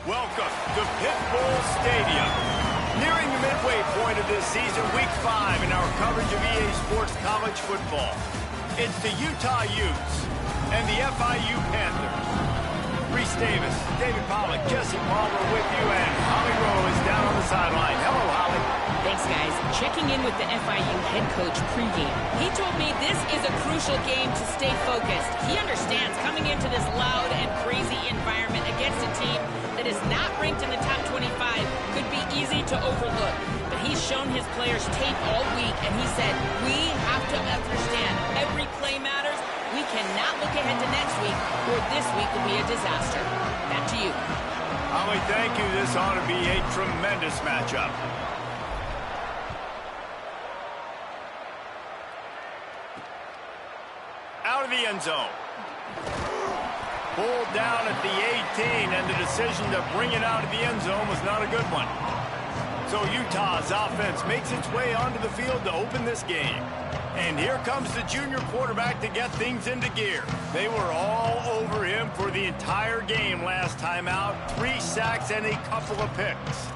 Welcome to Pitbull Stadium. Nearing the midway point of this season, Week 5 in our coverage of EA Sports College Football. It's the Utah Utes and the FIU Panthers. Reese Davis, David Pollack, Jesse Palmer with you, and Holly Rowe is down on the sideline. Hello, Holly. Thanks, guys. Checking in with the FIU head coach pregame. He told me this is a crucial game to stay focused. He understands coming into this loud and crazy environment against a team that is not ranked in the top 25 could be easy to overlook. But he's shown his players tape all week, and he said, we have to understand every play matters. We cannot look ahead to next week, or this week will be a disaster. Back to you. Holly, thank you. This ought to be a tremendous matchup. Out of the end zone. Pulled down at the 18, and the decision to bring it out of the end zone was not a good one. So Utah's offense makes its way onto the field to open this game. And here comes the junior quarterback to get things into gear. They were all over him for the entire game last time out. 3 sacks and a couple of picks.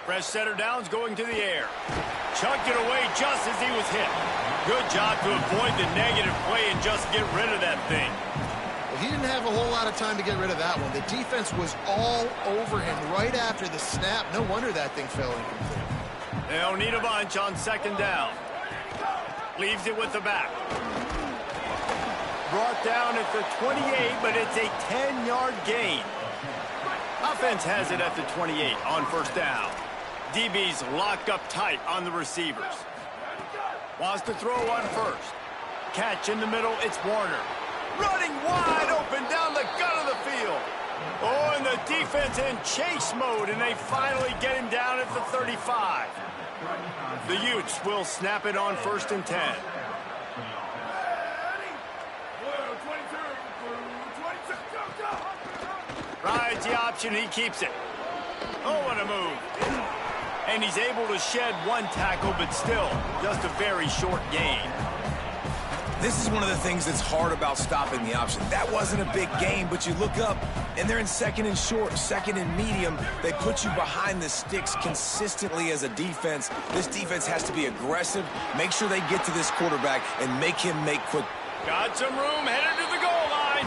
Fresh setter downs going to the air. Chucked it away just as he was hit. Good job to avoid the negative play and just get rid of that thing. Well, he didn't have a whole lot of time to get rid of that one. The defense was all over him right after the snap. No wonder that thing fell incomplete. They'll need a bunch on second down. Leaves it with the back. Brought down at the 28, but it's a 10-yard gain. Offense has it at the 28 on first down. DB's locked up tight on the receivers. Wants to throw on first. Catch in the middle, it's Warner. Running wide open down the gut of the field. Oh, and the defense in chase mode, and they finally get him down at the 35. The Utes will snap it on first and 10. Rides the option, he keeps it. Oh, what a move. And he's able to shed one tackle, but still, just a very short gain. This is one of the things that's hard about stopping the option. That wasn't a big gain, but you look up, and they're in second and short, second and medium. They put you behind the sticks consistently as a defense. This defense has to be aggressive, make sure they get to this quarterback, and make him make quick. Got some room, headed to the goal line.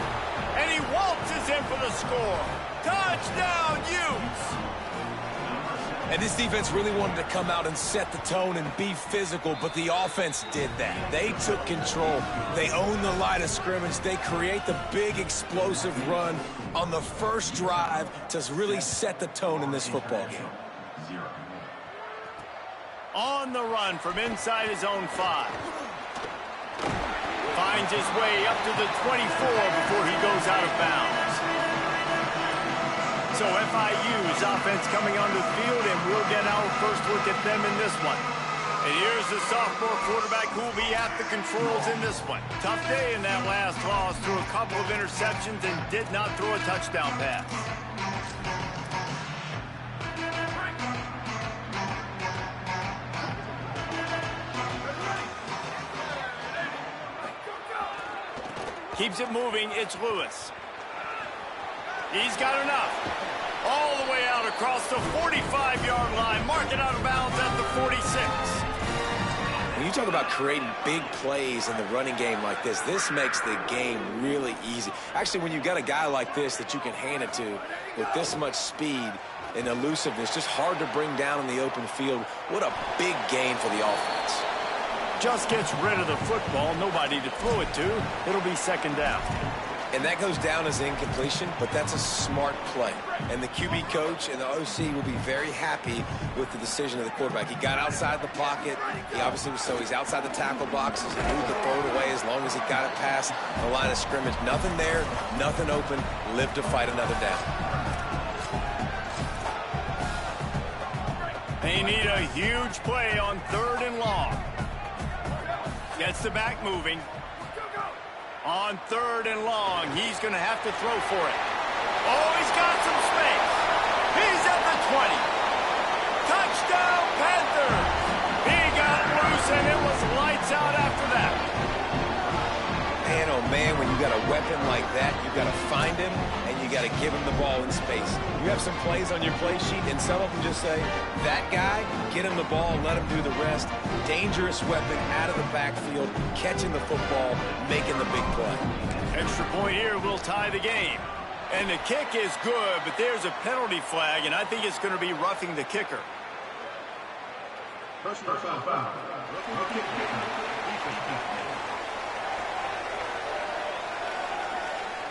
And he waltzes in for the score. Touchdown, Utes! And this defense really wanted to come out and set the tone and be physical, but the offense did that. They took control. They owned the line of scrimmage. They create the big explosive run on the first drive to really set the tone in this football game. On the run from inside his own 5. Finds his way up to the 24 before he goes out of bounds. So FIU's offense coming onto the field, and we'll get our first look at them in this one. And here's the sophomore quarterback who will be at the controls in this one. Tough day in that last loss, threw a couple of interceptions and did not throw a touchdown pass. Keeps it moving, it's Lewis. He's got enough. All the way out across the 45-yard line. Mark it out of bounds at the 46. When you talk about creating big plays in the running game like this makes the game really easy. Actually, when you've got a guy like this that you can hand it to with this much speed and elusiveness, just hard to bring down in the open field, what a big gain for the offense. Just gets rid of the football. Nobody to throw it to. It'll be second down. And that goes down as incompletion, but that's a smart play. And the QB coach and the OC will be very happy with the decision of the quarterback. He got outside the pocket. He obviously was, so he's outside the tackle box. He moved to throw it away as long as he got it past the line of scrimmage. Nothing there, nothing open. Live to fight another down. They need a huge play on third and long. Gets the back moving. On third and long, he's going to have to throw for it. Oh, he's got some space. He's at the 20. him like that, you got to find him, and you got to give him the ball in space. You have some plays on your play sheet, and some of them just say, that guy, get him the ball, let him do the rest. Dangerous weapon out of the backfield, catching the football, making the big play. Extra point here will tie the game. And the kick is good, but there's a penalty flag, and I think it's going to be roughing the kicker. Personal foul.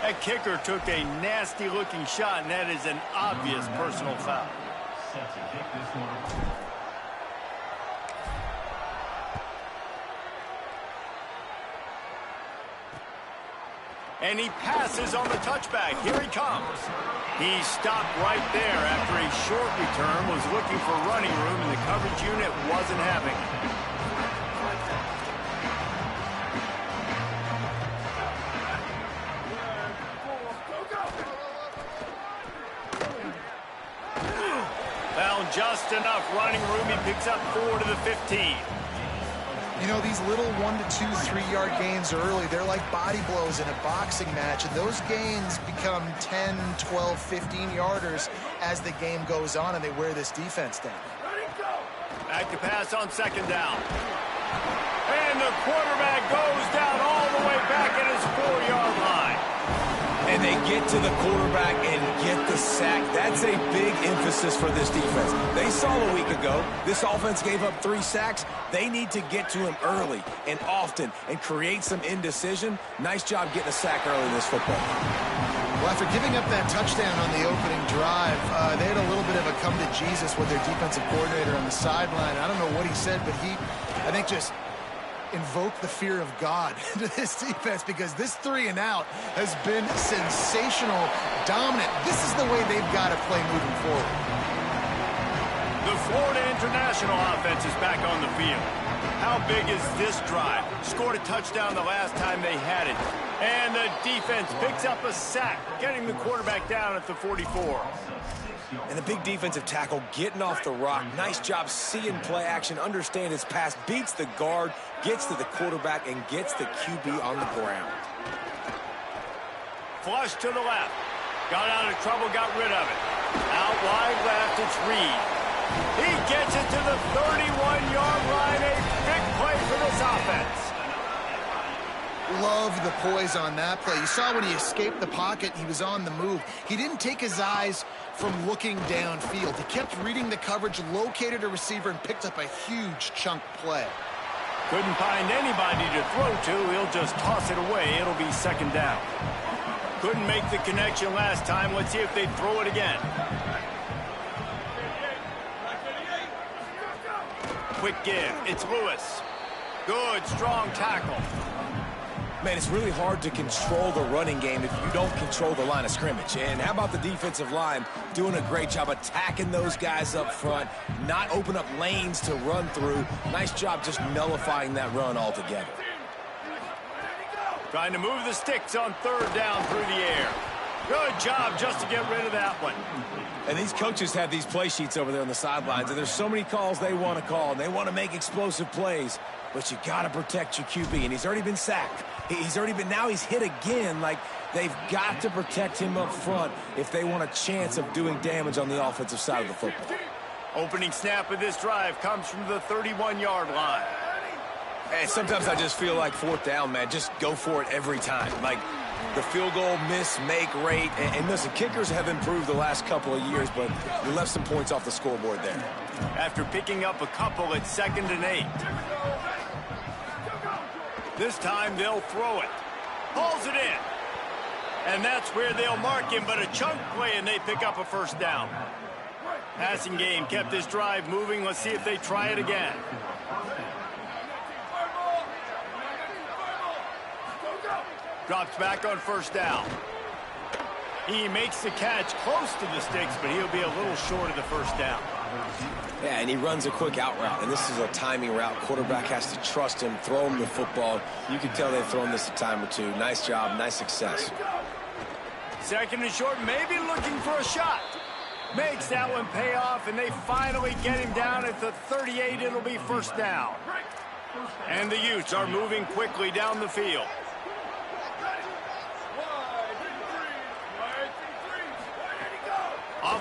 That kicker took a nasty-looking shot, and that is an obvious personal foul. Set to kick this one. And he passes on the touchback. Here he comes. He stopped right there after a short return, was looking for running room, and the coverage unit wasn't having it. Found just enough running room. He picks up 4 to the 15. You know, these little 1 to 2, 3-yard gains early, they're like body blows in a boxing match, and those gains become 10, 12, 15-yarders as the game goes on, and they wear this defense down. Back to pass on second down. And the quarterback goes down all the way back at his 4-yard line. And they get to the quarterback and get the sack. That's a big emphasis for this defense. They saw a week ago, this offense gave up 3 sacks. They need to get to him early and often and create some indecision. Nice job getting a sack early in this football. Well, after giving up that touchdown on the opening drive, they had a little bit of a come to Jesus with their defensive coordinator on the sideline. I don't know what he said, but he, I think, just invoke the fear of God into this defense, because this 3-and-out has been sensational, dominant. This is the way they've got to play moving forward. The Florida International offense is back on the field. How big is this drive? Scored a touchdown the last time they had it. And the defense picks up a sack, getting the quarterback down at the 44. And the big defensive tackle getting off the rock. Nice job seeing play action, understand his pass, beats the guard, gets to the quarterback, and gets the QB on the ground. Flush to the left. Got out of trouble, got rid of it. Out wide left, it's Reed. He gets it to the 31-yard line. A big play for this offense. Love the poise on that play. You saw when he escaped the pocket, he was on the move. He didn't take his eyes from looking downfield. He kept reading the coverage, located a receiver, and picked up a huge chunk play. Couldn't find anybody to throw to. He'll just toss it away. It'll be second down. Couldn't make the connection last time. Let's see if they throw it again. Quick give. It's Lewis. Good, strong tackle. Man, it's really hard to control the running game if you don't control the line of scrimmage. And how about the defensive line doing a great job attacking those guys up front, not open up lanes to run through. Nice job just nullifying that run altogether. Trying to move the sticks on third down through the air. Good job just to get rid of that one. And these coaches have these play sheets over there on the sidelines, and there's so many calls they want to call, and they want to make explosive plays. But you got to protect your QB, and he's already been sacked. Now he's hit again. Like, they've got to protect him up front if they want a chance of doing damage on the offensive side of the football. Opening snap of this drive comes from the 31-yard line. Hey, sometimes I just feel like fourth down, man. Just go for it every time. Like, the field goal miss-make rate. And listen, kickers have improved the last couple of years, but we left some points off the scoreboard there. After picking up a couple at 2nd and 8. This time they'll throw it. Pulls it in. And that's where they'll mark him, but a chunk play, and they pick up a first down. Passing game kept this drive moving. Let's see if they try it again. Drops back on first down. He makes the catch close to the sticks, but he'll be a little short of the first down. Yeah, and he runs a quick out route, and this is a timing route. Quarterback has to trust him, throw him the football. You can tell they've thrown this a time or two. Nice job, nice success. 2nd and short, maybe looking for a shot. Makes that one pay off, and they finally get him down at the 38. It'll be first down. And the Utes are moving quickly down the field.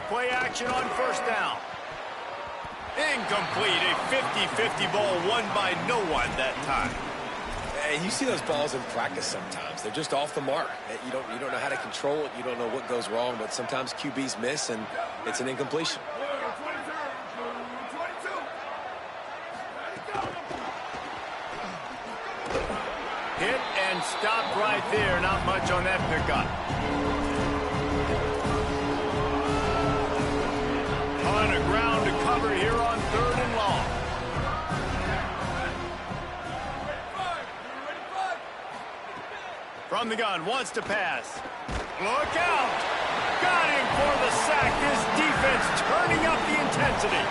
play action on first down. Incomplete, a 50-50 ball won by no one that time. And you see those balls in practice sometimes. They're just off the mark. You don't know how to control it. You don't know what goes wrong, but sometimes QBs miss, and it's an incompletion. Hit and stopped right there. Not much on that pickup. Ton of ground to cover here on 3rd and long. From the gun, wants to pass. Look out! Got him for the sack. This defense turning up the intensity.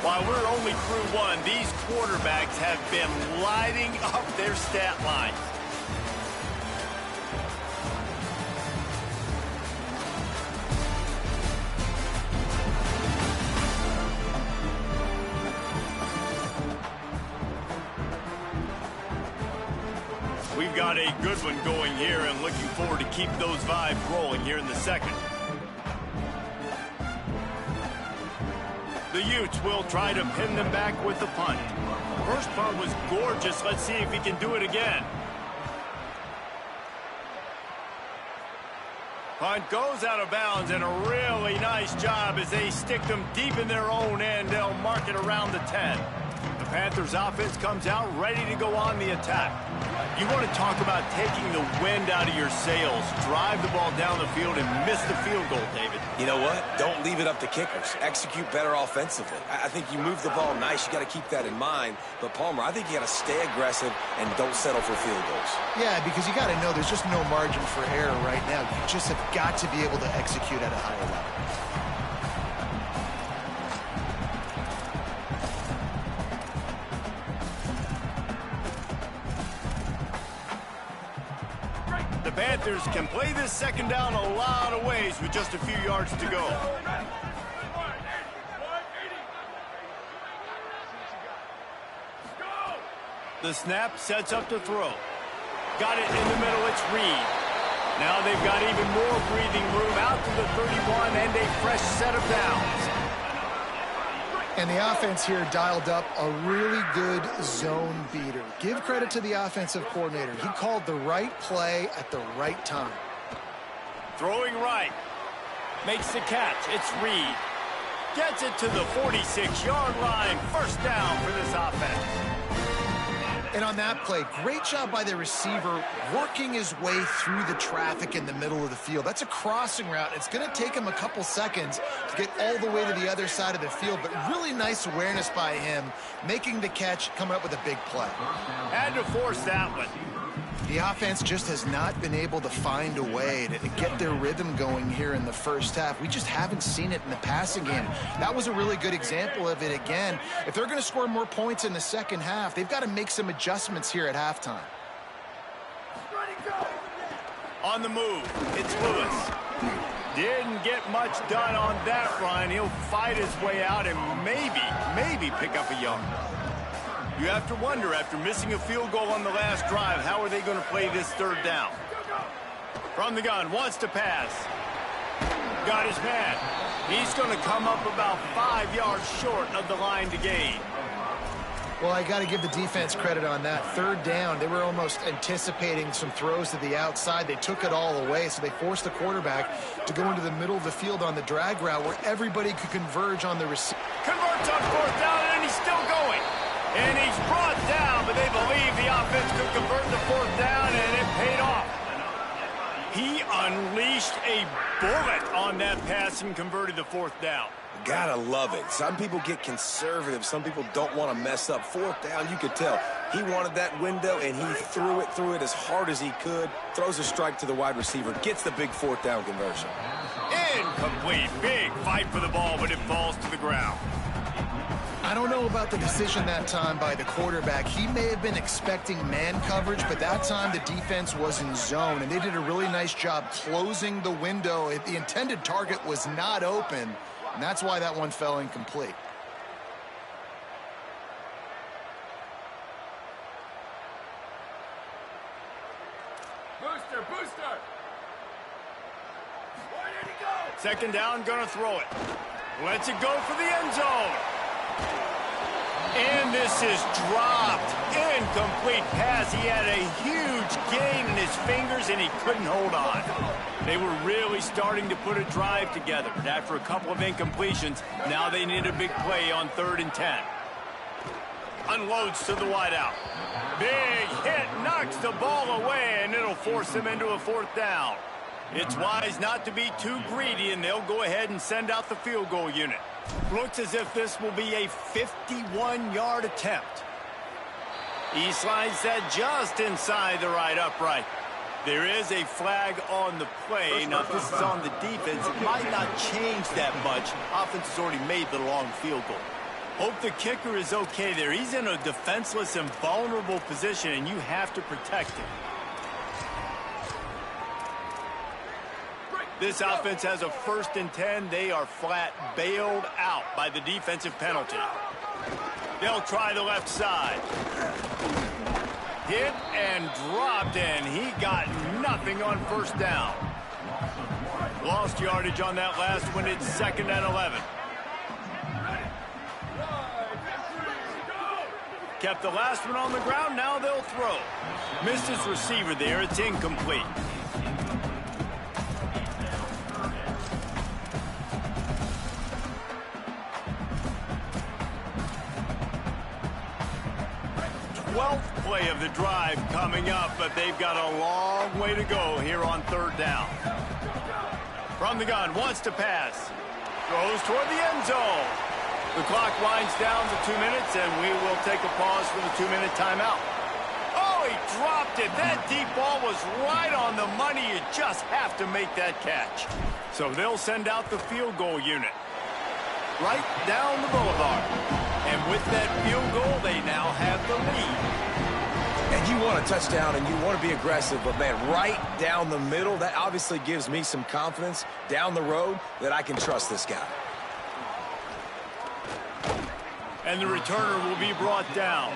While we're only through one, these quarterbacks have been lighting up their stat lines. We've got a good one going here and looking forward to keep those vibes rolling here in the second. The Utes will try to pin them back with the punt. First punt was gorgeous. Let's see if he can do it again. Punt goes out of bounds, and a really nice job as they stick them deep in their own end. They'll mark it around the 10. The Panthers offense comes out ready to go on the attack. You want to talk about taking the wind out of your sails. Drive the ball down the field and miss the field goal, David. You know what? Don't leave it up to kickers. Execute better offensively. I think you move the ball nice. You got to keep that in mind. But, Palmer, I think you got to stay aggressive and don't settle for field goals. Yeah, because you got to know there's just no margin for error right now. You just have got to be able to execute at a higher level. The Panthers can play this second down a lot of ways with just a few yards to go. The snap sets up to throw. Got it in the middle, it's Reed. Now they've got even more breathing room out to the 31 and a fresh set of downs. And the offense here dialed up a really good zone beater. Give credit to the offensive coordinator. He called the right play at the right time. Throwing right. Makes the catch. It's Reed. Gets it to the 46-yard line. First down for this offense. And on that play, great job by the receiver working his way through the traffic in the middle of the field. That's a crossing route. It's going to take him a couple seconds to get all the way to the other side of the field, but really nice awareness by him, making the catch, coming up with a big play. Had to force that one. The offense just has not been able to find a way to get their rhythm going here in the first half. We just haven't seen it in the passing game. That was a really good example of it again. If they're going to score more points in the second half, they've got to make some adjustments here at halftime. On the move, it's Lewis. Didn't get much done on that run. He'll fight his way out and maybe pick up a yard. You have to wonder, after missing a field goal on the last drive, how are they going to play this third down? From the gun, wants to pass. Got his man. He's going to come up about 5 yards short of the line to gain. Well, I got to give the defense credit on that. Third down, they were almost anticipating some throws to the outside. They took it all away, so they forced the quarterback to go into the middle of the field on the drag route where everybody could converge on the receiver. Converts on fourth down, and he's still going. And he's brought down, but they believe the offense could convert the fourth down, and it paid off. He unleashed a bullet on that pass and converted the fourth down. Gotta love it. Some people get conservative. Some people don't want to mess up. Fourth down, you could tell. He wanted that window, and he threw it as hard as he could. Throws a strike to the wide receiver. Gets the big fourth down conversion. Incomplete. Big fight for the ball, but it falls to the ground. I don't know about the decision that time by the quarterback. He may have been expecting man coverage, but that time the defense was in zone, and they did a really nice job closing the window. The intended target was not open, and that's why that one fell incomplete. Booster. Second down, gonna throw it. Lets it go for the end zone. And this is dropped. Incomplete pass. He had a huge gain in his fingers, and he couldn't hold on. They were really starting to put a drive together. But after a couple of incompletions, now they need a big play on 3rd and 10. Unloads to the wideout. Big hit, knocks the ball away, and it'll force them into a 4th down. It's wise not to be too greedy, and they'll go ahead and send out the field goal unit. Looks as if this will be a 51-yard attempt. He slides that just inside the right upright. There is a flag on the play. Now, if this is on the defense, it might not change that much. Offense has already made the long field goal. Hope the kicker is okay there. He's in a defenseless and vulnerable position, and you have to protect him. This offense has a 1st and 10. They are flat bailed out by the defensive penalty. They'll try the left side. Hit and dropped, and he got nothing on 1st down. Lost yardage on that last one. It's 2nd and 11. Kept the last one on the ground. Now they'll throw. Missed his receiver there. It's incomplete. Play of the drive coming up, but they've got a long way to go here on 3rd down. From the gun, wants to pass. Throws toward the end zone. The clock winds down to 2 minutes, and we will take a pause for the 2-minute timeout. Oh, he dropped it. That deep ball was right on the money. You just have to make that catch. So they'll send out the field goal unit. Right down the boulevard. And with that field goal, they now have the lead. And you want a touchdown and you want to be aggressive, but man, right down the middle, that obviously gives me some confidence down the road that I can trust this guy. And the returner will be brought down.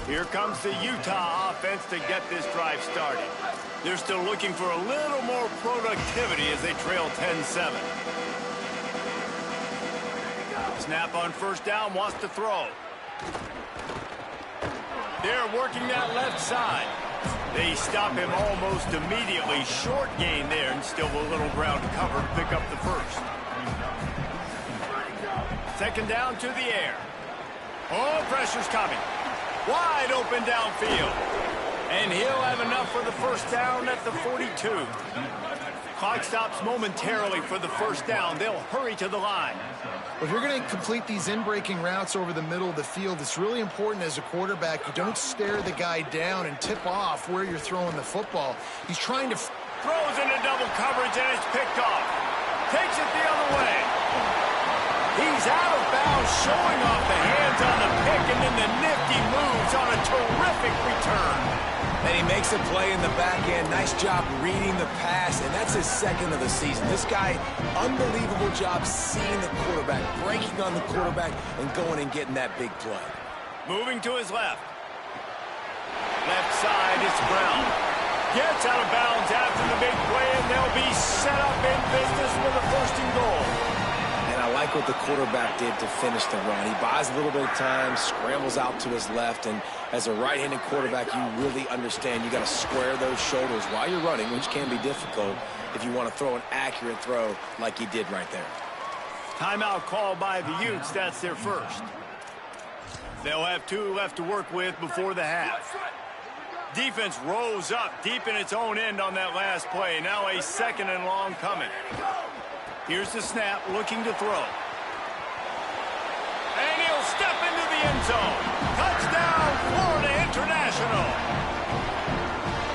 Here comes the Utah offense to get this drive started. They're still looking for a little more productivity as they trail 10-7. Snap on 1st down, wants to throw. They're working that left side. They stop him almost immediately. Short gain there, and still a little ground cover to pick up the 1st. 2nd down to the air. Oh, pressure's coming. Wide open downfield. And he'll have enough for the 1st down at the 42. Clock stops momentarily for the 1st down. They'll hurry to the line. If you're going to complete these in-breaking routes over the middle of the field, it's really important as a quarterback you don't stare the guy down and tip off where you're throwing the football. He's trying to... Throws into double coverage, and it's picked off. Takes it the other way. He's out of bounds, showing off the hands on the pick, and then the nifty moves on a terrific return. And he makes a play in the back end. Nice job reading the pass, and that's his 2nd of the season. This guy, unbelievable job seeing the quarterback, breaking on the quarterback, and going and getting that big play. Moving to his left. Left side, it's Brown. Gets out of bounds after the big play, and they'll be set up in business with a 1st and goal. And I like what the quarterback did to finish the run. He buys a little bit of time, scrambles out to his left, and as a right-handed quarterback, you really understand you got to square those shoulders while you're running, which can be difficult if you want to throw an accurate throw like he did right there. Timeout call by the Utes. That's their 1st. They'll have 2 left to work with before the half. Defense rose up deep in its own end on that last play. Now a 2nd and long coming. Here's the snap, looking to throw. And he'll step into the end zone. Touchdown, Florida International.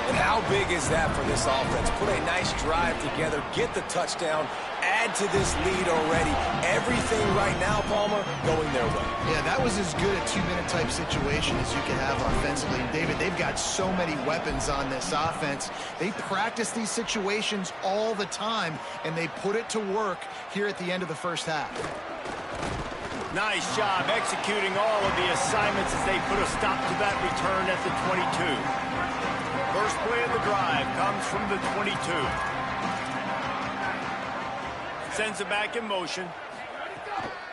And how big is that for this offense? Put a nice drive together, get the touchdown, add to this lead already. Everything right now, Palmer, going their way. Yeah, that was as good a 2-minute type situation as you can have offensively. And David, they've got so many weapons on this offense. They practice these situations all the time, and they put it to work here at the end of the 1st half. Nice job executing all of the assignments as they put a stop to that return at the 22. First play of the drive comes from the 22. Sends it back in motion.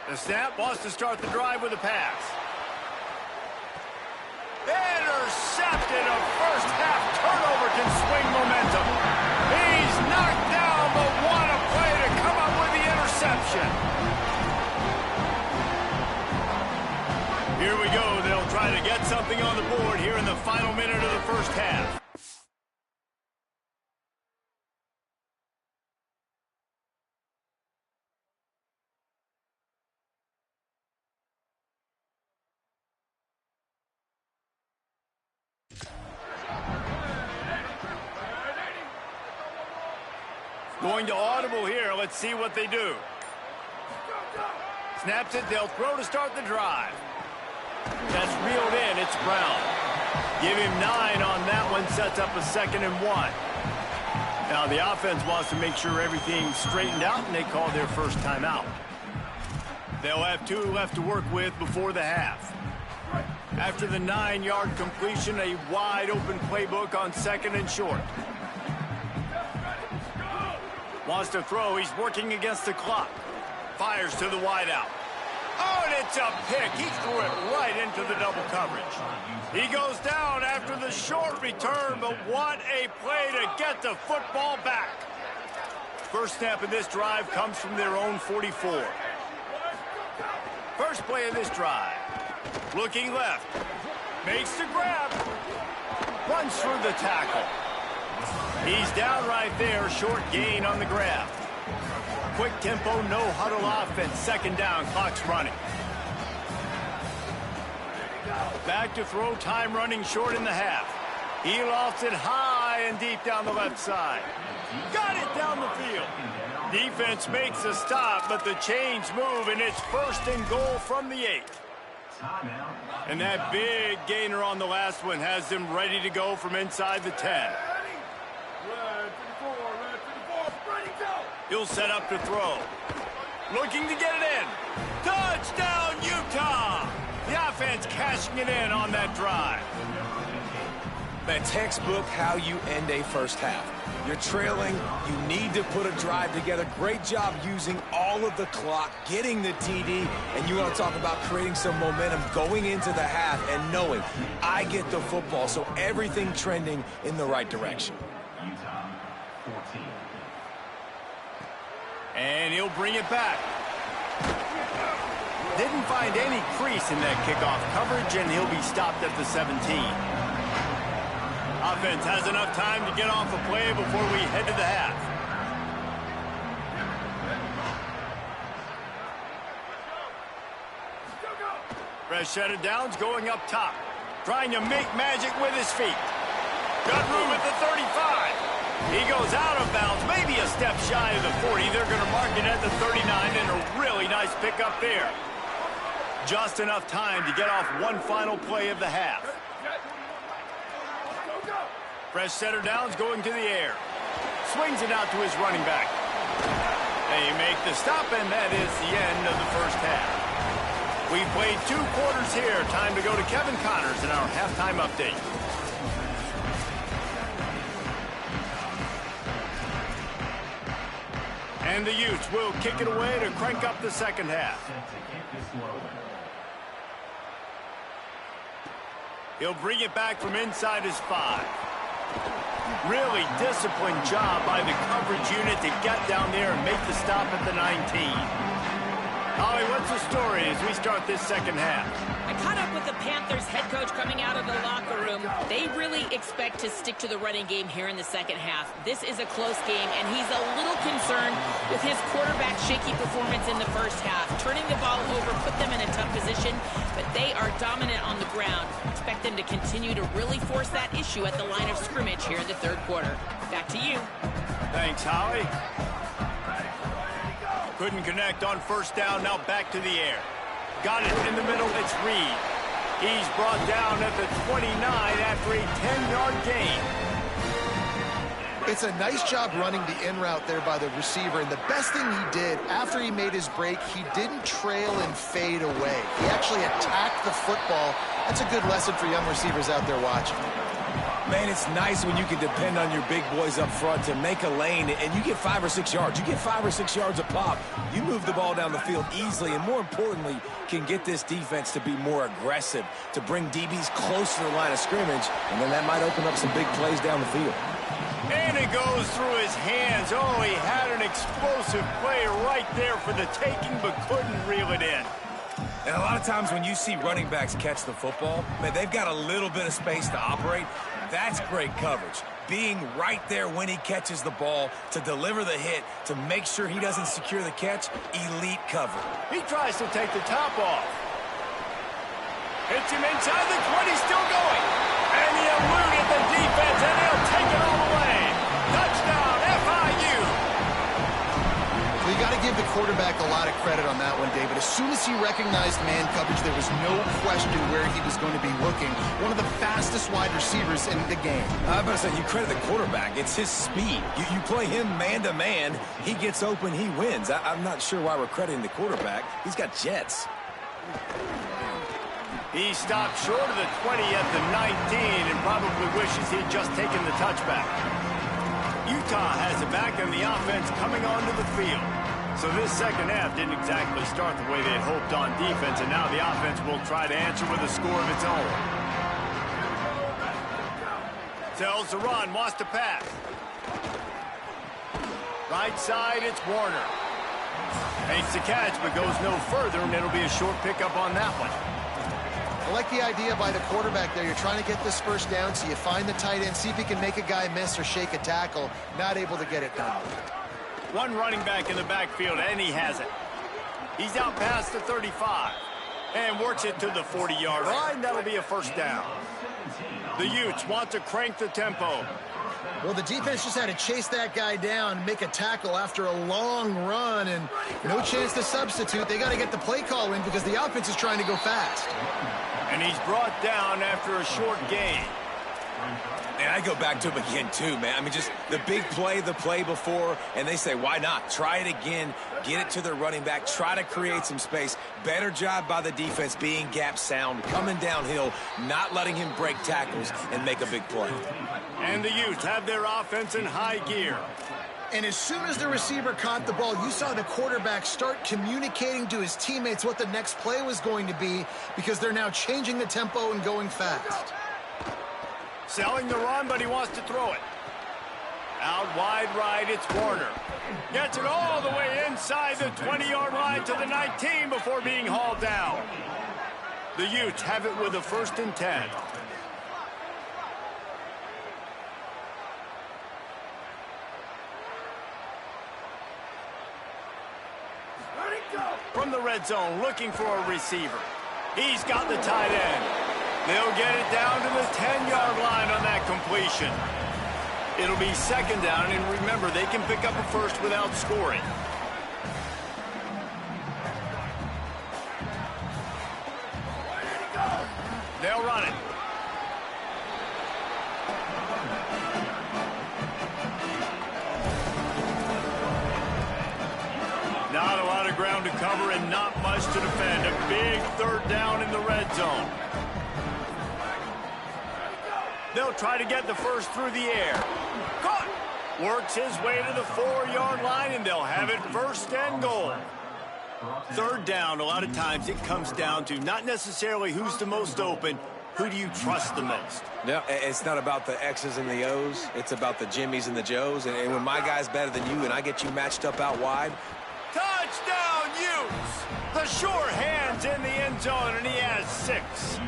The snap wants to start the drive with a pass. Intercepted. A first half turnover can swing momentum. He's knocked down, but what a play to come up with the interception. Here we go. They'll try to get something on the board here in the final minute of the first half. Going to audible here. Let's see what they do. Snaps it. They'll throw to start the drive. That's reeled in. It's Brown. Give him 9 on that one. Sets up a 2nd and 1. Now the offense wants to make sure everything's straightened out, and they call their first timeout. They'll have 2 left to work with before the half. After the 9-yard completion, a wide-open playbook on 2nd and short. Wants to throw. He's working against the clock. Fires to the wideout. Oh, and it's a pick. He threw it right into the double coverage. He goes down after the short return, but what a play to get the football back. First snap of this drive comes from their own 44. First play of this drive. Looking left. Makes the grab. Runs through the tackle. He's down right there. Short gain on the grab. Quick tempo, no huddle offense. 2nd down, clock's running. Back to throw, time running short in the half. He lofts it high and deep down the left side. Got it down the field. Defense makes a stop, but the chains move, and it's 1st and goal from the 8. And that big gainer on the last one has them ready to go from inside the 10. He'll set up to throw. Looking to get it in. Touchdown, Utah! The offense cashing it in on that drive. Man, textbook how you end a first half. You're trailing. You need to put a drive together. Great job using all of the clock, getting the TD, and you want to talk about creating some momentum going into the half and knowing I get the football, so everything trending in the right direction. Utah, 14. And he'll bring it back. Didn't find any crease in that kickoff coverage, and he'll be stopped at the 17. Offense has enough time to get off a play before we head to the half. Freshetta Downs going up top, trying to make magic with his feet. Got room at the 35. He goes out of bounds, maybe a step shy of the 40. They're going to mark it at the 39, and a really nice pickup there. Just enough time to get off one final play of the half. Freshetta Downs going to the air. Swings it out to his running back. They make the stop, and that is the end of the first half. We've played 2 quarters here. Time to go to Kevin Connors in our halftime update. And the Utes will kick it away to crank up the second half. He'll bring it back from inside his 5. Really disciplined job by the coverage unit to get down there and make the stop at the 19. Holly, what's the story as we start this second half? I caught up with the Panthers head coach coming out of the locker room. They really expect to stick to the running game here in the second half. This is a close game, and he's a little concerned with his quarterback's shaky performance in the first half. Turning the ball over put them in a tough position, but they are dominant on the ground. Expect them to continue to really force that issue at the line of scrimmage here in the third quarter. Back to you. Thanks, Holly. Couldn't connect on first down, now back to the air. Got it in the middle, it's Reed. He's brought down at the 29 after a 10-yard gain. It's a nice job running the in route there by the receiver, and the best thing he did after he made his break, he didn't trail and fade away. He actually attacked the football. That's a good lesson for young receivers out there watching. Man, it's nice when you can depend on your big boys up front to make a lane, and you get 5 or 6 yards. You get 5 or 6 yards a pop. You move the ball down the field easily, and more importantly, can get this defense to be more aggressive, to bring DBs close to the line of scrimmage, and then that might open up some big plays down the field. And it goes through his hands. Oh, he had an explosive play right there for the taking, but couldn't reel it in. And a lot of times when you see running backs catch the football, man, they've got a little bit of space to operate. That's great coverage. Being right there when he catches the ball to deliver the hit, to make sure he doesn't secure the catch, elite cover. He tries to take the top off. Hits him inside the 20, still going. And he eluded the defense, and he'll take it all the way. Touchdown, FIU. Well, you got to give the quarterback a lot of credit on that one, David. As soon as he recognized man coverage, there was no question where he was going to be looking. One of the fastest wide receivers in the game. I was about to say, you credit the quarterback. It's his speed. You play him man-to-man, he gets open, he wins. I'm not sure why we're crediting the quarterback. He's got jets. He stopped short of the 20 at the 19 and probably wishes he'd just taken the touchback. Utah has it back and the offense coming onto the field. So this second half didn't exactly start the way they had hoped on defense, and now the offense will try to answer with a score of its own. Tells the run, wants to pass. Right side, it's Warner. Makes the catch, but goes no further, and it'll be a short pickup on that one. I like the idea by the quarterback there. You're trying to get this first down, so you find the tight end, see if he can make a guy miss or shake a tackle. Not able to get it done. One running back in the backfield, and he has it. He's out past the 35 and works it to the 40-yard line. That'll be a first down. The Utes want to crank the tempo. Well, the defense just had to chase that guy down and make a tackle after a long run, and no chance to substitute. They got to get the play call in because the offense is trying to go fast. And he's brought down after a short gain. And I go back to him again, too, man. I mean, just the big play, the play before, and they say, why not? Try it again, get it to their running back, try to create some space. Better job by the defense being gap sound, coming downhill, not letting him break tackles and make a big play. And the Utes have their offense in high gear. And as soon as the receiver caught the ball, you saw the quarterback start communicating to his teammates what the next play was going to be because they're now changing the tempo and going fast. Selling the run, but he wants to throw it. Out wide right, it's Warner. Gets it all the way inside the 20-yard line to the 19 before being hauled down. The Utes have it with a 1st and 10. From the red zone, looking for a receiver. He's got the tight end. They'll get it down to the 10-yard line on that completion. It'll be 2nd down, and remember, they can pick up a first without scoring. They'll run it. Not a lot of ground to cover and not much to defend. A big 3rd down in the red zone. They'll try to get the first through the air. Caught. Works his way to the 4-yard line, and they'll have it 1st and goal. 3rd down, a lot of times it comes down to not necessarily who's the most open, who do you trust the most? No, it's not about the X's and the O's. It's about the Jimmys and the Joes. And when my guy's better than you and I get you matched up out wide. Touchdown, Utes! The sure hands in the end zone, and he has 6.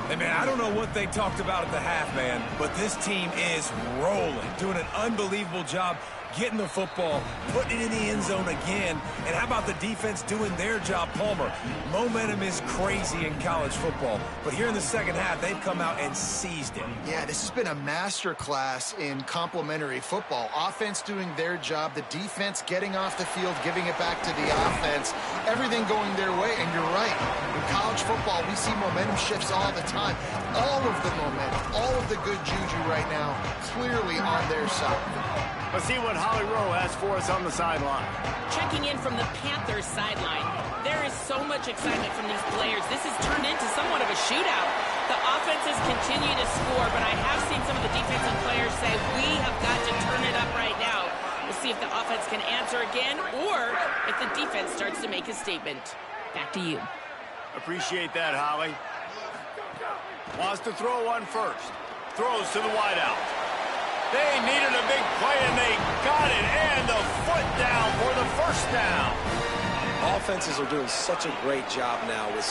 Hey, man, I don't know what they talked about at the half, man, but this team is rolling, doing an unbelievable job getting the football, putting it in the end zone again. And how about the defense doing their job, Palmer? Momentum is crazy in college football. But here in the second half, they've come out and seized it. Yeah, this has been a masterclass in complementary football. Offense doing their job, the defense getting off the field, giving it back to the offense, everything going their way. And you're right, in college football, we see momentum shifts all the time. All of the momentum, all of the good juju right now, clearly on their side. Let's see what Holly Rowe has for us on the sideline. Checking in from the Panthers sideline. There is so much excitement from these players. This has turned into somewhat of a shootout. The offenses continue to score, but I have seen some of the defensive players say, we have got to turn it up right now. We'll see if the offense can answer again or if the defense starts to make a statement. Back to you. Appreciate that, Holly. Wants to throw one first. Throws to the wideout. They needed a big play, and they got it. And the foot down for the first down. Offenses are doing such a great job now with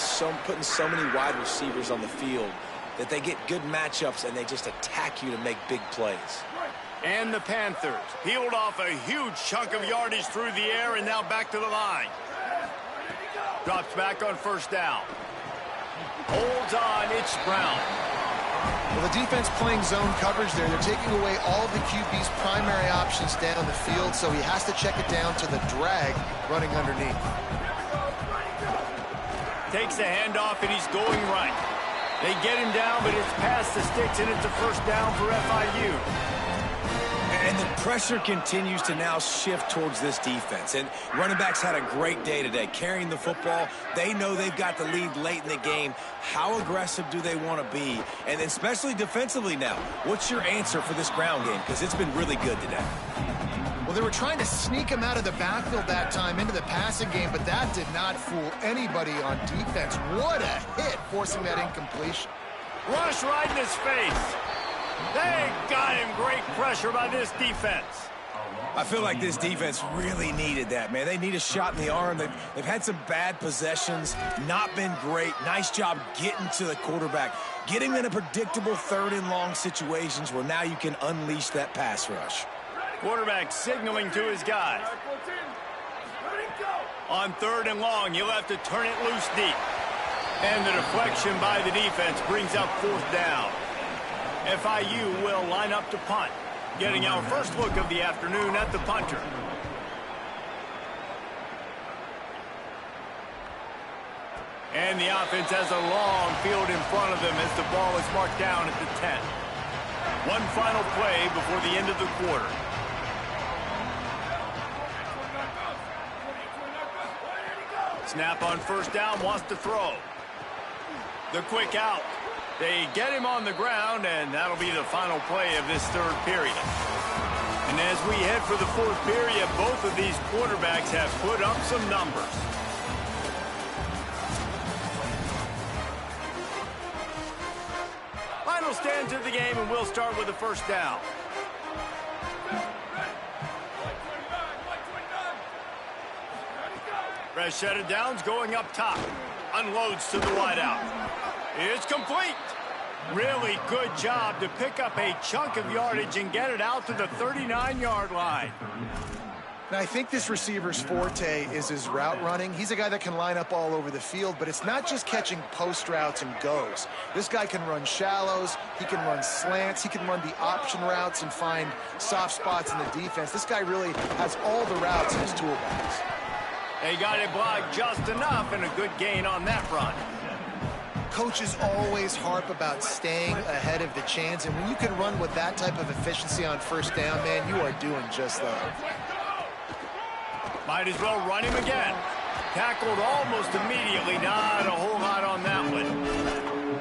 putting so many wide receivers on the field that they get good matchups, and they just attack you to make big plays. And the Panthers peeled off a huge chunk of yardage through the air, and now back to the line. Drops back on first down. Holds on, it's Brown. Well, the defense playing zone coverage there. They're taking away all of the QB's primary options down the field, so he has to check it down to the drag running underneath. Takes the handoff, and he's going right. They get him down, but it's past the sticks, and it's a first down for FIU. And the pressure continues to now shift towards this defense. And running backs had a great day today, carrying the football. They know they've got the lead late in the game. How aggressive do they want to be? And especially defensively now, what's your answer for this ground game? Because it's been really good today. Well, they were trying to sneak him out of the backfield that time into the passing game, but that did not fool anybody on defense. What a hit, forcing that incompletion. Rush right in his face. They got him. Great pressure by this defense. I feel like this defense really needed that, man. They need a shot in the arm. They've had some bad possessions, not been great. Nice job getting to the quarterback, getting in a predictable third and long situations where now you can unleash that pass rush. Quarterback signaling to his guys. On third and long, he'll have to turn it loose deep. And the deflection by the defense brings up fourth down. FIU will line up to punt, getting our first look of the afternoon at the punter. And the offense has a long field in front of them as the ball is marked down at the 10. One final play before the end of the quarter. Snap on first down, wants to throw. The quick out. They get him on the ground, and that'll be the final play of this third period. And as we head for the fourth period, both of these quarterbacks have put up some numbers. Final stand to the game, and we'll start with the first down. Rashad Downs going up top. Unloads to the wideout. It's complete. Really good job to pick up a chunk of yardage and get it out to the 39-yard line. Now, I think this receiver's forte is his route running. He's a guy that can line up all over the field, but it's not just catching post routes and goes. This guy can run shallows, he can run slants, he can run the option routes and find soft spots in the defense. This guy really has all the routes in his toolbox. They got it blocked just enough, and a good gain on that run. Coaches always harp about staying ahead of the chains, and when you can run with that type of efficiency on first down, man, you are doing just that. Might as well run him again. Tackled almost immediately. Not a whole lot on that one.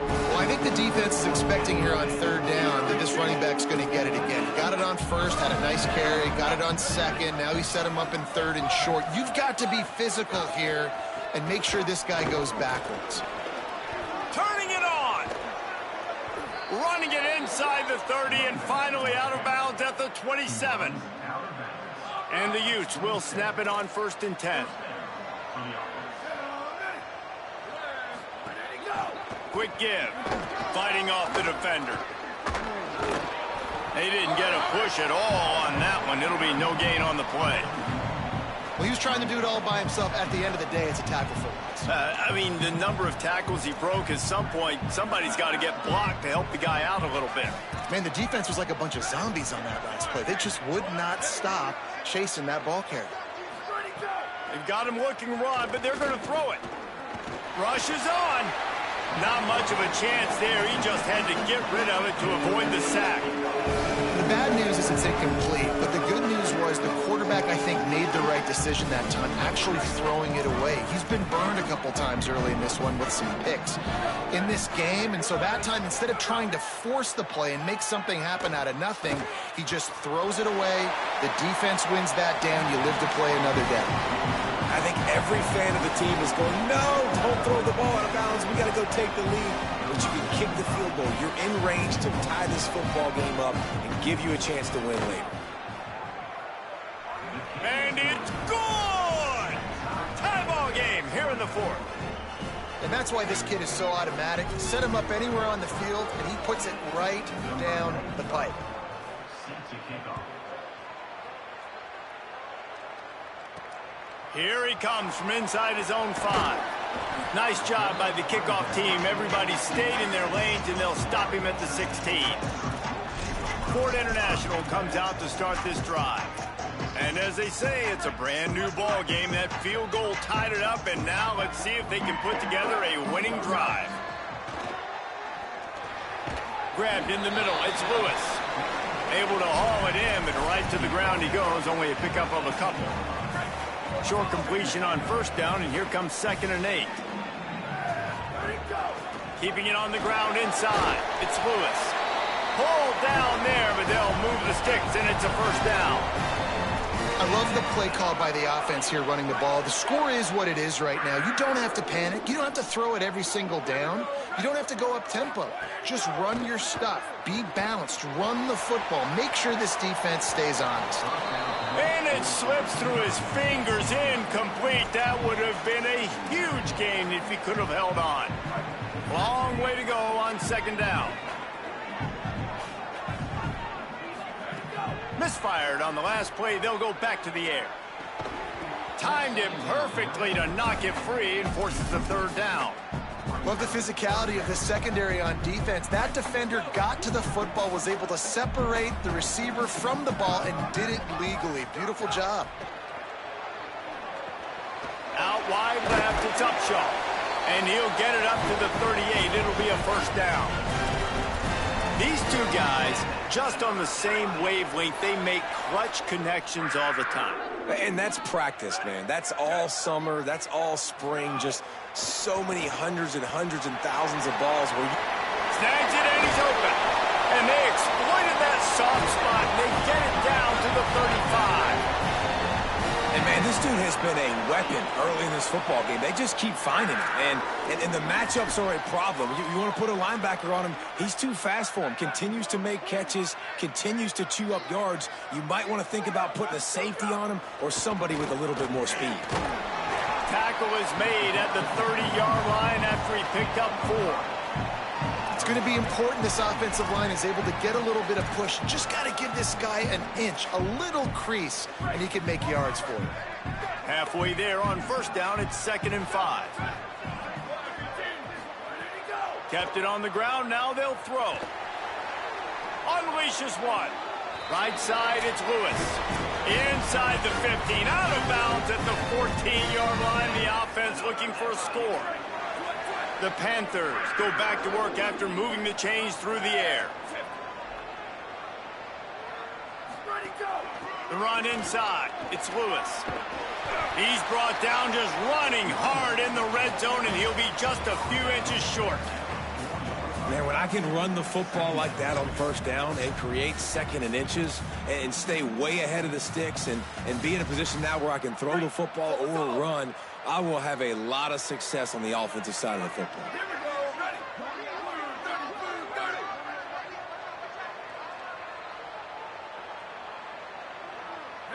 Well, I think the defense is expecting here on third down that this running back's going to get it again. Got it on first, had a nice carry, got it on second. Now he set him up in third and short. You've got to be physical here and make sure this guy goes backwards. Turning it on. Running it inside the 30 and finally out of bounds at the 27. And the Utes will snap it on first and 10. Quick give. Fighting off the defender. They didn't get a push at all on that one. It'll be no gain on the play. Well, he was trying to do it all by himself. At the end of the day, it's a tackle for loss. I mean, the number of tackles he broke, at some point, somebody's got to get blocked to help the guy out a little bit. Man, the defense was like a bunch of zombies on that last play. They just would not stop chasing that ball carrier. They've got him looking run, but they're going to throw it. Rush is on. Not much of a chance there. He just had to get rid of it to avoid the sack. The bad news is it's incomplete, but the good news was the quarterback, I think, made the right decision that time, actually throwing it away. He's been burned a couple times early in this one with some picks in this game, and so that time, instead of trying to force the play and make something happen out of nothing, he just throws it away. The defense wins that down. You live to play another down. I think every fan of the team is going, no, don't throw the ball out of bounds. We got to go take the lead. But you can kick the field goal. You're in range to tie this football game up and give you a chance to win later. And it's good! Tie ball game here in the fourth. And that's why this kid is so automatic. Set him up anywhere on the field, and he puts it right down the pipe. Set to kick off. Here he comes from inside his own 5. Nice job by the kickoff team. Everybody stayed in their lanes, and they'll stop him at the 16. Ford International comes out to start this drive. And as they say, it's a brand-new ball game. That field goal tied it up, and now let's see if they can put together a winning drive. Grabbed in the middle. It's Lewis. Able to haul it in, but right to the ground he goes. Only a pickup of a couple. Short completion on first down, and here comes 2nd and 8. Keeping it on the ground inside. It's Lewis. Pulled down there, but they'll move the sticks, and it's a first down. I love the play call by the offense here running the ball. The score is what it is right now. You don't have to panic. You don't have to throw it every single down. You don't have to go up tempo. Just run your stuff. Be balanced. Run the football. Make sure this defense stays honest. And it slips through his fingers, incomplete. That would have been a huge gain if he could have held on. Long way to go on 2nd down. Misfired on the last play. They'll go back to the air. Timed it perfectly to knock it free and forces the 3rd down. Love the physicality of the secondary on defense. That defender got to the football, was able to separate the receiver from the ball, and did it legally. Beautiful job. Out wide left, it's Upshaw. And he'll get it up to the 38. It'll be a first down. These two guys, just on the same wavelength, they make clutch connections all the time. And that's practice, man. That's all summer. That's all spring. Just so many hundreds and thousands of balls where you... Snags it and he's open. And they exploited that soft spot. And they get it down to the 35. And, man, this dude has been a weapon early in this football game. They just keep finding him. And the matchups are a problem. You want to put a linebacker on him, he's too fast for him. Continues to make catches, continues to chew up yards. You might want to think about putting a safety on him or somebody with a little bit more speed. Tackle is made at the 30-yard line after he picked up 4. It's going to be important this offensive line is able to get a little bit of push. Just got to give this guy an inch, a little crease, and he can make yards for you. Halfway there on first down, it's 2nd and 5. Kept it on the ground, now they'll throw. Unleashes one. Right side, it's Lewis. Inside the 15, out of bounds at the 14-yard line. The offense looking for a score. The Panthers go back to work after moving the chains through the air. The run inside. It's Lewis. He's brought down just running hard in the red zone, and he'll be just a few inches short. Man, when I can run the football like that on first down and create 2nd and inches and stay way ahead of the sticks and be in a position now where I can throw the football or run, I will have a lot of success on the offensive side of the football.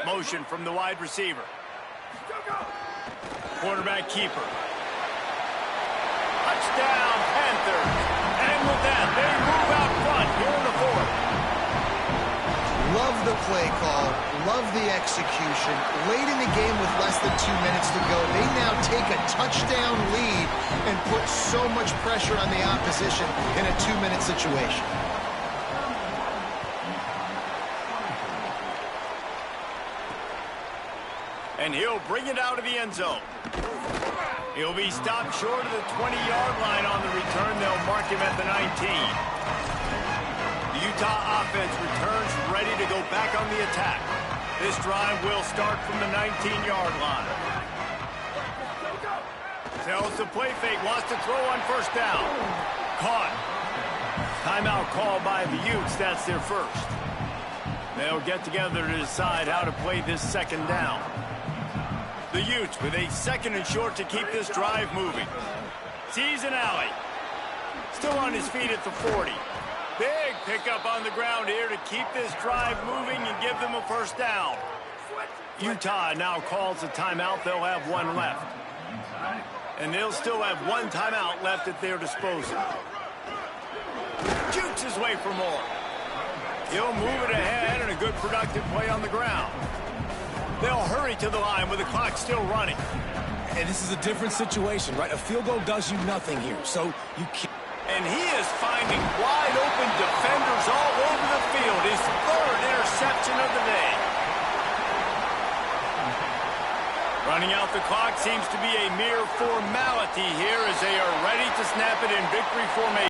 Motion from the wide receiver. Quarterback keeper. Touchdown, Panthers. And with that, they move out front here in the 4th. play call. Love the execution. Late in the game with less than 2 minutes to go, they now take a touchdown lead and put so much pressure on the opposition in a 2-minute situation. And he'll bring it out of the end zone. He'll be stopped short of the 20-yard line on the return. They'll mark him at the 19. The Utah offense returns ready to go back on the attack. This drive will start from the 19-yard line. Tells the play fake, wants to throw on first down. Caught. Timeout called by the Utes. That's their first. They'll get together to decide how to play this second down. The Utes with a second and short to keep this drive moving. Sees an alley. Still on his feet at the 40. Big pickup on the ground here to keep this drive moving and give them a first down. Utah now calls a timeout. They'll have one left. And they'll still have one timeout left at their disposal. Shoots his way for more. He'll move it ahead and a good productive play on the ground. They'll hurry to the line with the clock still running. And this is a different situation, right? A field goal does you nothing here, so you can't. And he is finding wide open defenders all over the field. His third interception of the day. Running out the clock seems to be a mere formality here as they are ready to snap it in victory formation.